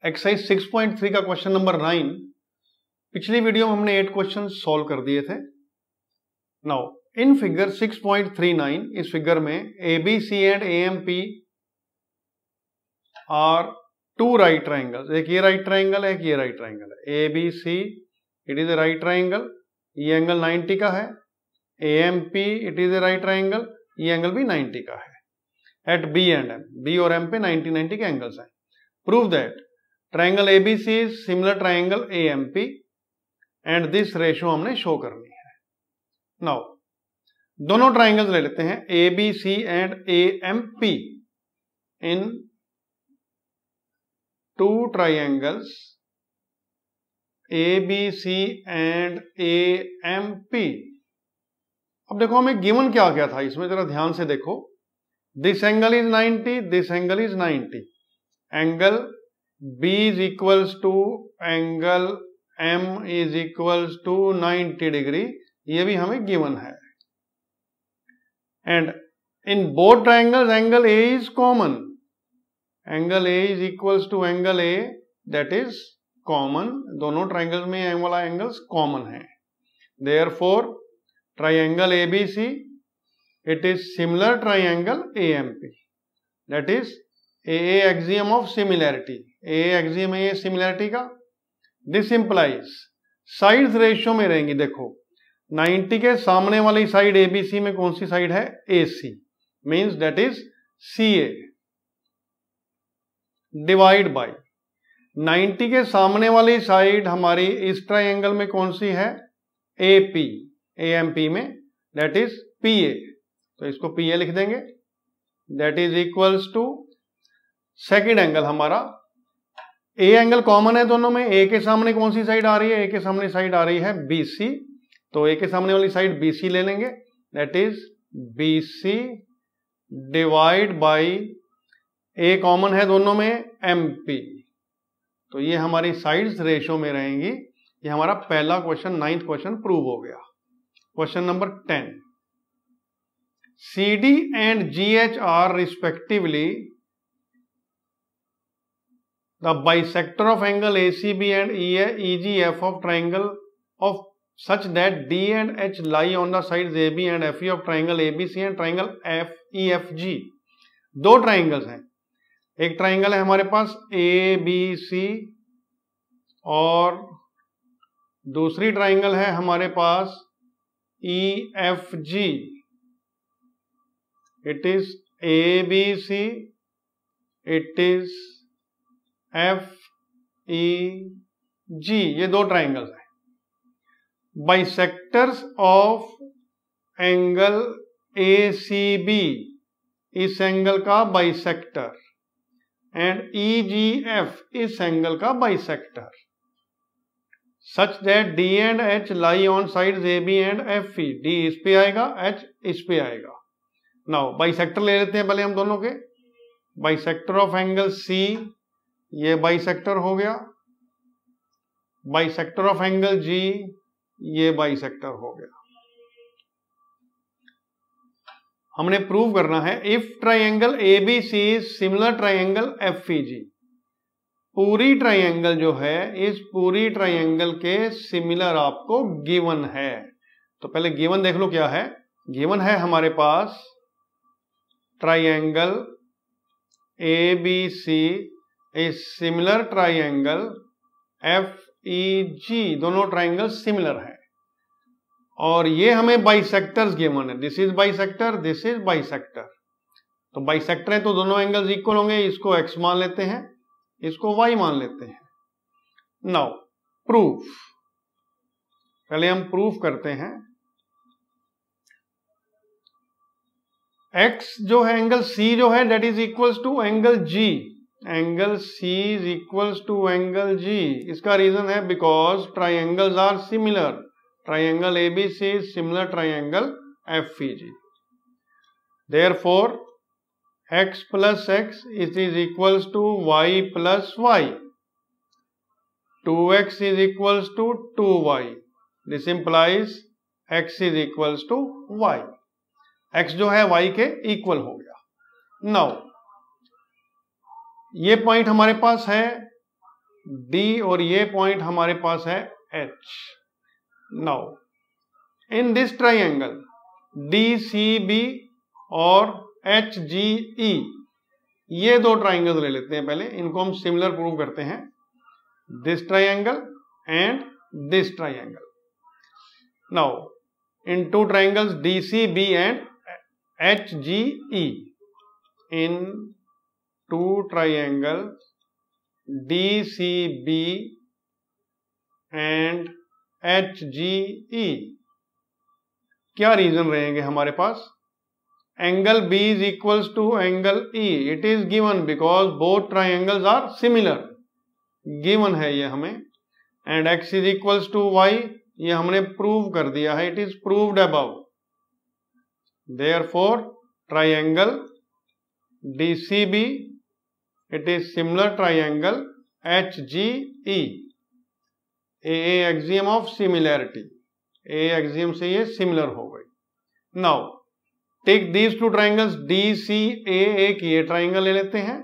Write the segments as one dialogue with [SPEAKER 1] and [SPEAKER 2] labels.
[SPEAKER 1] Exercise 6.3 का question number 9। पिछली video में हमने 8 क्वेश्चन सॉल्व कर दिए थे। नाउ इन फिगर 6.39, इस फिगर में A B C and A M P are two right triangles. एक ये राइट ट्राइंगल है, एक ये राइट ट्राइंगल है। A B C it is a right triangle, ये एंगल 90 का है। A M P it is a right triangle, ये एंगल भी 90 का है। At B and M, B और एम पे 90 के एंगल्स हैं। Prove that triangle ABC is similar triangle AMP and this ratio हमने शो करनी है। नाउ दोनों ट्राइंगल्स ले लेते हैं ABC and AMP। In two triangles ABC and AMP। अब देखो हमें गिवन क्या क्या था इसमें, जरा ध्यान से देखो। This angle is 90, this angle is 90। Angle B is equals to angle M is equals to 90 degree, ये भी हमें गिवन है। And in both triangles angle A is common. Angle A is equals to angle A, that is common. दोनों triangles में angle वाला angles common है। Therefore triangle ABC it is similar triangle AMP, that is a axiom of similarity. A axiom है ये similarity का। This implies sides ratio में रहेंगी। देखो 90 के सामने वाली साइड ABC में कौन सी साइड है? AC, means that is CA divide by 90 के सामने वाली साइड हमारी इस ट्राइंगल में कौन सी है? AP, AMP में दैट इज PA। तो इसको PA लिख देंगे। That is equals to second angle हमारा ए एंगल कॉमन है दोनों में। ए के सामने कौन सी साइड आ रही है? ए के सामने साइड आ रही है BC, तो ए के सामने वाली साइड BC ले लेंगे। That is BC divide by A common है दोनों में MP। तो ये हमारी साइड्स रेशियो में रहेंगी। ये हमारा पहला क्वेश्चन, 9th क्वेश्चन प्रूव हो गया। Question number 10, CD and GH are respectively the bisector of angle ACB and EGF of triangle of such that D and H lie on the sides AB and FE of triangle ABC and triangle FEFG। दो triangles हैं। एक triangle है हमारे पास ABC और दूसरी triangle है हमारे पास EFG। It is ABC, it is FEG, ये दो ट्राइंगल्स हैं। बाइसेक्टर्स ऑफ एंगल ACB, इस एंगल का बाइसेक्टर, एंड EGF, इस एंगल का bisector, such that D and H lie on sides AB and FE। D इस पे आएगा, H इस पे आएगा। नाउ बाइसेक्टर ले लेते हैं पहले हम दोनों के। बाइसेक्टर ऑफ एंगल C, ये बाइसेक्टर हो गया। बाइसेक्टर ऑफ एंगल G, ये बाइसेक्टर हो गया। हमने प्रूव करना है if triangle ABC is similar triangle FEG। पूरी ट्राइंगल जो है, इस पूरी ट्राइंगल के सिमिलर आपको गिवन है। तो पहले गिवन देख लो क्या है। गिवन है हमारे पास triangle ABC is similar triangle FEG। दोनों ट्राइंगल सिमिलर है और ये हमें बाइसेक्टर्स गिवन है। This is bisector, this is bisector. तो बाइसेक्टर है तो दोनों एंगल्स इक्वल होंगे। इसको X मान लेते हैं, इसको Y मान लेते हैं। नाउ प्रूफ, पहले हम प्रूफ करते हैं। X जो है एंगल C जो है that is equals to angle G। Angle C is equals to angle G। इसका रीजन है because triangles are similar. Triangle ABC is similar triangle FEG। Therefore X plus X is equals to Y plus Y। 2X is equals to 2Y। This implies X is equals to Y। X जो है Y के equal हो गया। Now ये point हमारे पास है D और ये पॉइंट हमारे पास है H. Now in this triangle D C B और एच जी ई, ये दो ट्राइंगल ले लेते हैं पहले, इनको हम सिमिलर प्रूव करते हैं, this triangle and this triangle. Now in two triangles D C B and H G E, in two triangle D C B and H G E, क्या रीजन रहेंगे हमारे पास? Angle B is equals to angle E, it is given because both triangles are similar, given है ये हमें। And X is equals to Y, ये हमने prove कर दिया है, it is proved above. Therefore triangle DCB, it is similar triangle HGE, a axiom of similarity, a axiom से ये similar हो गई। Now take these two triangles DCA, एक ये ट्राइंगल ले लेते हैं,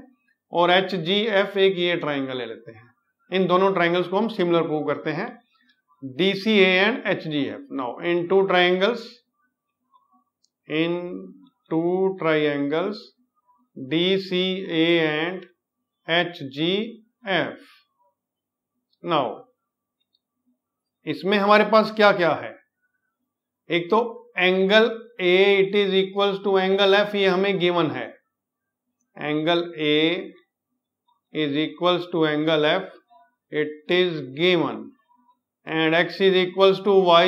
[SPEAKER 1] और HGF एक ये ट्राइंगल ले लेते हैं। इन दोनों ट्राइंगल्स को हम सिमिलर प्रूव करते हैं, DCA and HGF। Now in two triangles DCA and HGF। Now इसमें हमारे पास क्या क्या है? एक तो angle A it is equals to angle F, ये हमें गिवन है, angle A is equals to angle F, it is given. And X is equals to Y,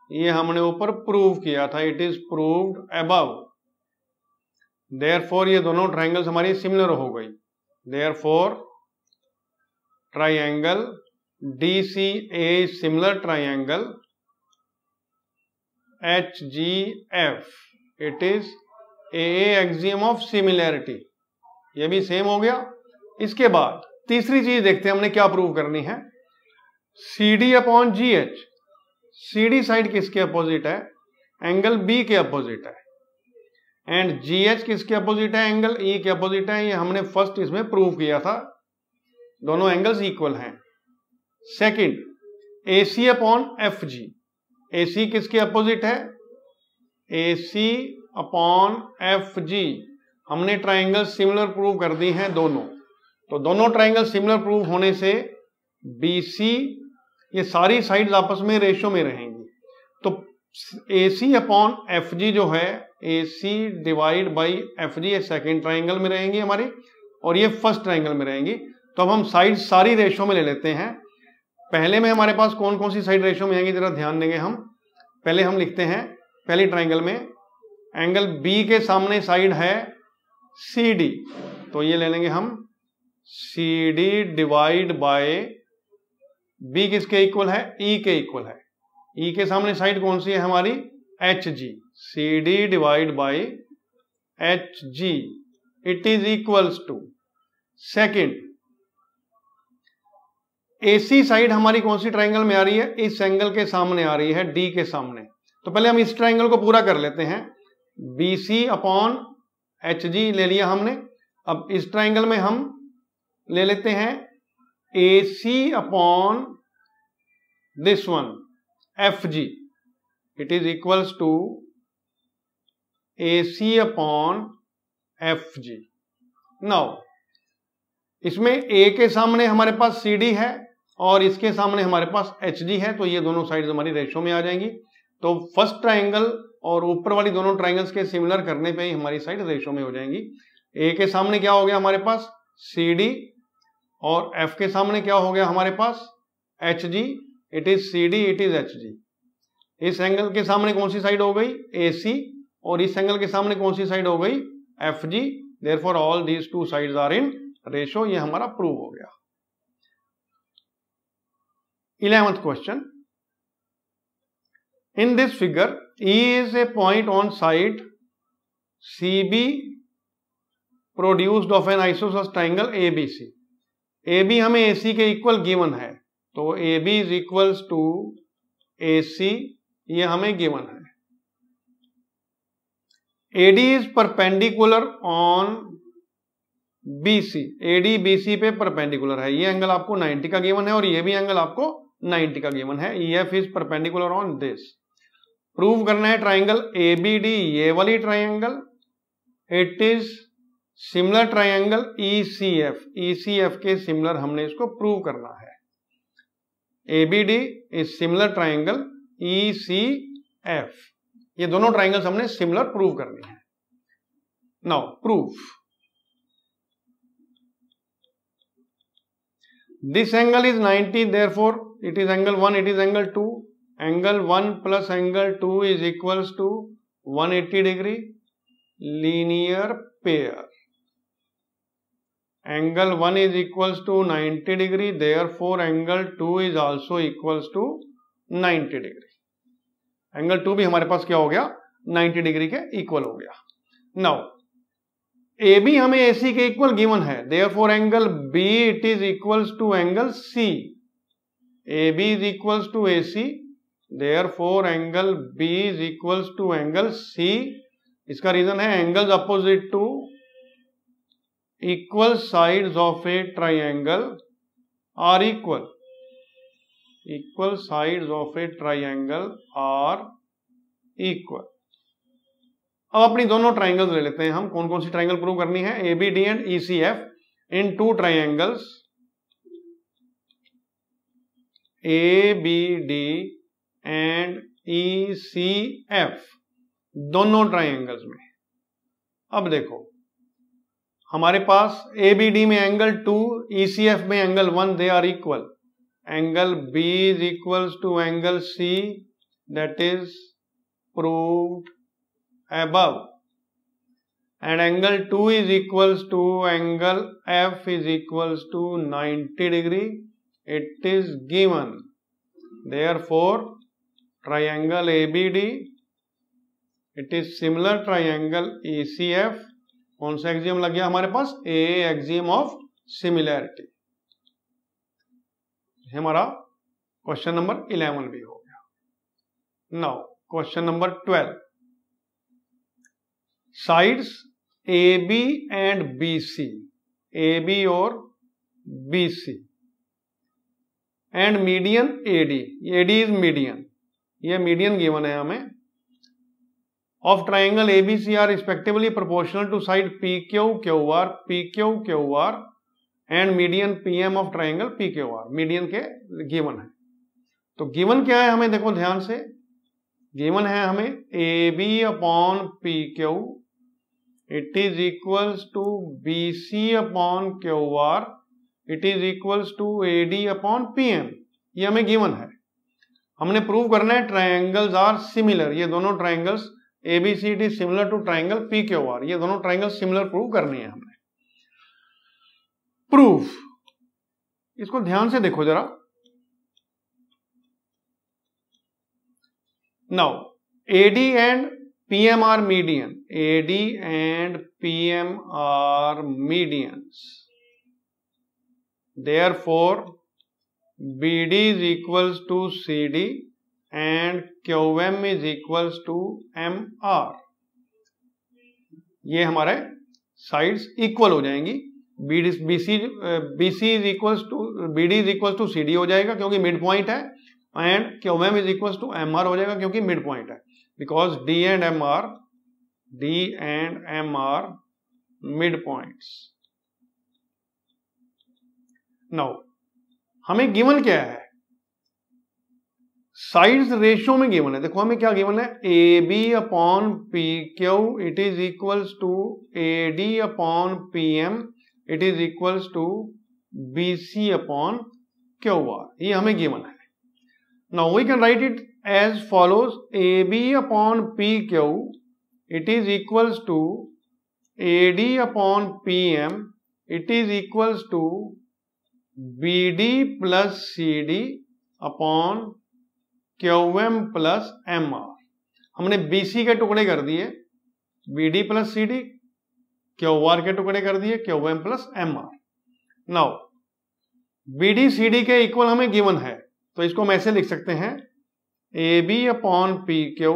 [SPEAKER 1] ये हमने ऊपर प्रूव किया था, it is proved above. Therefore ये दोनों ट्राइंगल्स हमारी सिमिलर हो गई। Therefore triangle DCA similar triangle HGF, it is a axiom of similarity, ये भी सेम हो गया। इसके बाद तीसरी चीज देखते हैं हमने क्या प्रूव करनी है, CD upon GH। CD side किसके अपोजिट है? एंगल B के अपोजिट है। एंड GH किसके अपोजिट है? एंगल E के अपोजिट है। ये हमने फर्स्ट इसमें प्रूव किया था, दोनों एंगल्स इक्वल हैं। Second, AC upon FG, AC किसके अपोजिट है? AC upon FG। हमने ट्राइंगल सिमिलर प्रूव कर दी हैं दोनों, तो दोनों ट्राइंगल सिमिलर प्रूव होने से BC, ये सारी साइड्स आपस में रेशो में रहेंगी, तो AC अपॉन FG जो है, AC डिवाइड बाई FG, ये सेकेंड ट्राइंगल में रहेंगी हमारी, और ये फर्स्ट ट्राइंगल में रहेंगी। तो अब हम साइड सारी रेशो में ले लेते हैं। पहले में हमारे पास कौन कौन सी साइड रेशो में आएंगी, जरा ध्यान देंगे हम। पहले हम लिखते हैं, पहली ट्राइंगल में एंगल B के सामने साइड है CD, तो ये ले लेंगे हम CD डिवाइड बाय B किसके इक्वल है? E के इक्वल है। E के सामने साइड कौन सी है हमारी? HG, CD divide by HG, it is equals to. Second, AC side हमारी कौन सी ट्राइंगल में आ रही है? इस एंगल के सामने आ रही है, D के सामने। तो पहले हम इस ट्राइंगल को पूरा कर लेते हैं, BC अपॉन HG ले लिया हमने। अब इस ट्राइंगल में हम ले लेते हैं AC upon this one FG, it is equals to AC upon FG। Now इसमें A के सामने हमारे पास CD है और इसके सामने हमारे पास HG है, तो ये दोनों साइड्स हमारी रेशो में आ जाएंगी। तो फर्स्ट ट्राइंगल और ऊपर वाली दोनों ट्राइंगल्स के सिमिलर करने पे ही हमारी साइड रेशो में हो जाएंगी। A के सामने क्या हो गया हमारे पास? CD, और F के सामने क्या हो गया हमारे पास? HG, it is CD, it is HG। इस एंगल के सामने कौन सी साइड हो गई? AC, और इस एंगल के सामने कौन सी साइड हो गई? FG। Therefore all these two sides are in ratio, ये हमारा प्रूव हो गया। 11th question, in this figure E is a point on side CB produced of an isosceles triangle ABC। AB हमें AC के equal given है, तो AB is equals to AC, ये हमें गिवन है। AD is perpendicular on BC, AD BC पे perpendicular है, ये एंगल आपको 90 का गिवन है और ये भी एंगल आपको 90 का गिवन है। EF is perpendicular on this. Prove करना है ट्राइंगल ABD, ये वाली triangle, it is similar triangle ECF, ECF के सिमिलर हमने इसको प्रूव करना है। ABD is similar triangle ECF, ये दोनों ट्राइंगल्स हमने सिमिलर प्रूव करनी है। Now proof, this angle is 90, therefore it is angle 1, it is angle 2. Angle 1 plus angle 2 is equals to 180 degree, linear pair. Angle 1 is equals to 90 degree, therefore angle 2 is also equals to 90 degree. Angle 2 भी हमारे पास क्या हो गया, 90 degree के equal हो गया। Now AB हमें AC के इक्वल गिवन है, therefore angle B it is equals to angle C. AB is equals to AC, therefore angle B is equals to angle C. इसका रीजन है angles opposite to equal sides of a triangle are equal. Equal sides of a triangle are equal. अब अपनी दोनों triangles ले लेते हैं हम। कौन कौन सी ट्राइंगल प्रूव करनी है? ABD and ECF in two triangles ABD and ECF, दोनों ट्राइंगल्स में। अब देखो हमारे पास ABD में एंगल 2, ECF में angle 1, they are equal. Angle B is equals to angle C, that is proved above, and angle 2 is equals to angle F is equals to 90 degree. It is given. Therefore, triangle ABD, it is similar triangle ECF. कौन सा axiom लग गया हमारे पास? A axiom of similarity. हमारा question number 11 भी हो गया। Now question number 12, sides AB and BC, AB और BC and median AD, AD is median, ये मीडियन गिवन है हमें, of triangle ABC are respectively proportional to side PQQR, PQQR and median PM of triangle PQR, median के given है। तो given क्या है हमें देखो ध्यान से, गिवन है हमें AB upon PQ, it is equals to BC upon QR, it is equals to AD upon PM, ये हमें गिवन है। हमने प्रूव करना है ट्राइंगल्स आर सिमिलर, ये दोनों triangles ABCD similar to triangle PQR, ये दोनों ट्राइंगल्स सिमिलर प्रूव करनी है हमने। प्रूफ, इसको ध्यान से देखो जरा। Now AD and PM are median, AD and PM are medians. Therefore, BD is equals to CD and QM is equals to MR. ये हमारे साइड्स इक्वल हो जाएंगी। BC is equals to BD is equals to CD हो जाएगा क्योंकि mid point है, and QM is equals to MR हो जाएगा क्योंकि मिड पॉइंट है। Because D and M are midpoints. Now, हमें गिवन क्या है? साइड्स रेशियो में गिवन है। देखो हमें क्या गिवन है? AB upon PQ it is equals to AD upon PM it is equals to BC upon QR, ये हमें गिवन है। Now we can write it as follows: AB upon PQ it is equals to AD upon PM it is equals to BD plus CD upon QM plus MR। हमने BC के टुकड़े कर दिए, BD plus CD, QR के टुकड़े कर दिए, QM plus MR। Now BD CD के इक्वल हमें गिवन है, तो इसको हम ऐसे लिख सकते हैं AB upon PQ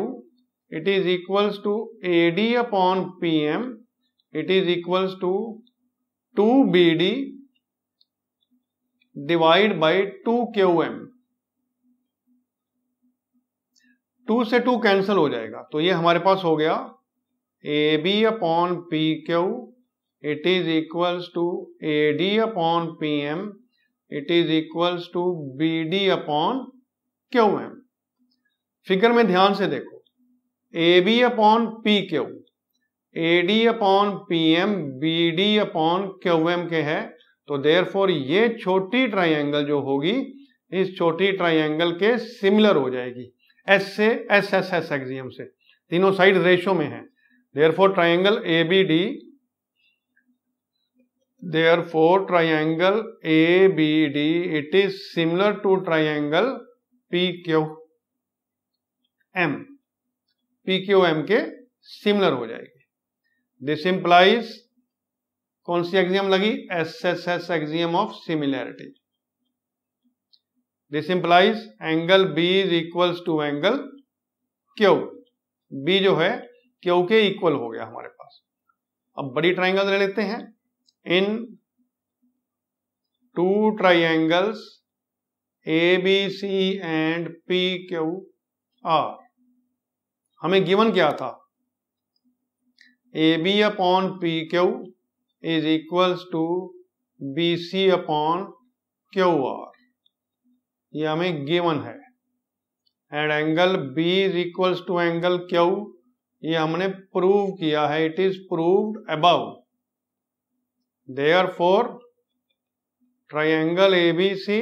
[SPEAKER 1] it is equals to AD upon PM it is equals to 2BD divide by 2QM। 2 से 2 कैंसिल हो जाएगा, तो ये हमारे पास हो गया AB upon PQ it is equals to AD upon PM it is equals to BD upon QM। Figure में ध्यान से देखो, AB upon PQ AD upon PM BD upon QM के है, तो देयरफॉर ये छोटी ट्राइंगल जो होगी इस छोटी ट्राइंगल के सिमिलर हो जाएगी एस से एस एक्सियम से, तीनों साइड रेशो में है। Therefore triangle ABD, therefore triangle ABD it is similar to triangle PQM के सिमिलर हो जाएगी। दिस इंप्लाइज कौन सी एक्सियम लगी? SSS axiom of similarity. This implies angle B is equals to angle Q। B जो है Q के equal हो गया हमारे पास। अब बड़ी ट्राइंगल ले लेते हैं। In two triangles ABC and PQR हमें गिवन क्या था? AB upon PQ is equals to BC upon QR, ये हमें गिवन है। And angle B is equals to angle Q, ये हमने प्रूव किया है, it is proved above. Therefore triangle ABC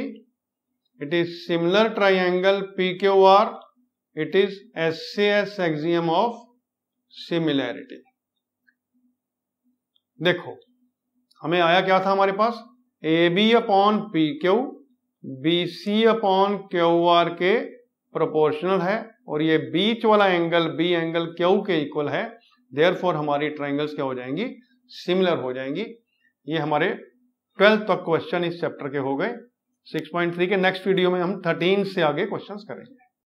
[SPEAKER 1] it is similar triangle PQR, it is SCS axiom of similarity. देखो हमें आया क्या था हमारे पास? AB upon PQ BC upon QR के प्रोपोर्शनल है, और ये बीच वाला एंगल B एंगल Q के इक्वल है। देयरफॉर हमारी ट्राइंगल्स क्या हो जाएंगी? सिमिलर हो जाएंगी। ये हमारे 12th तक क्वेश्चन इस चैप्टर के हो गए। 6.3 के नेक्स्ट वीडियो में हम 13 से आगे क्वेश्चंस करेंगे।